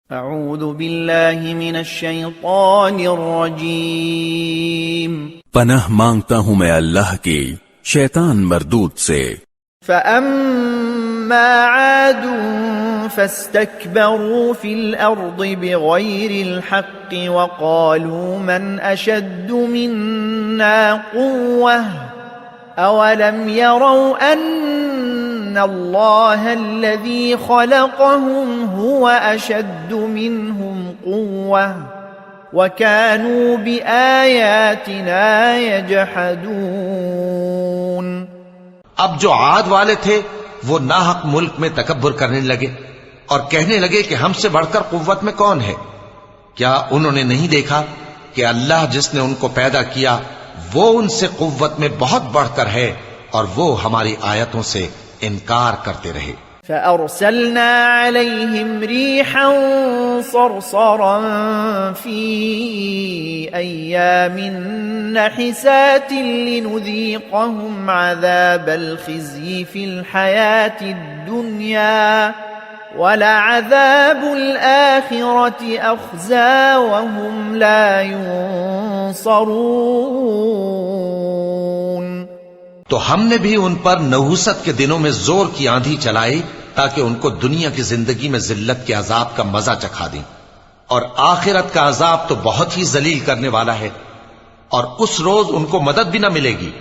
اعوذ باللہ من الشیطان الرجیم پناہ مانگتا ہوں میں اللہ کی شیطان مردود سے۔ فَأَمَّا عَادٌ فَاسْتَكْبَرُوا فِي الْأَرْضِ بِغَيْرِ الْحَقِّ وَقَالُوا مَنْ أَشَدُّ مِنَّا قُوَّةً أَوَلَمْ يَرَوْا أَنَّ اللَّهَ الَّذِي خَلَقَهُمْ هُوَ أَشَدُّ مِنْهُمْ قُوَّةً وَكَانُوا بِآيَاتِنَا يَجْحَدُونَ۔ اب جو عاد والے تھے وہ ناحق ملک میں تکبر کرنے لگے اور کہنے لگے کہ ہم سے بڑھ کر قوت میں کون ہے؟ کیا انہوں نے نہیں دیکھا کہ اللہ جس نے ان کو پیدا کیا وہ ان سے قوت میں بہت بڑھ کر ہے اور وہ ہماری آیتوں سے انکار کرتے رہے۔ فَأَرْسَلْنَا عَلَيْهِمْ رِيحًا صَرْصَرًا فِي أَيَّامٍ نَحِسَاتٍ لِنُذِيقَهُمْ عَذَابَ الْخِزْيِ فِي الْحَيَاةِ الدُّنْيَا وَلَعَذَابُ الْآخِرَةِ أَخْزَى وَهُمْ لَا يُنصَرُونَ۔ تو ہم نے بھی ان پر نحوست کے دنوں میں زور کی آندھی چلائی تاکہ ان کو دنیا کی زندگی میں ذلت کے عذاب کا مزہ چکھا دیں، اور آخرت کا عذاب تو بہت ہی ذلیل کرنے والا ہے، اور اس روز ان کو مدد بھی نہ ملے گی۔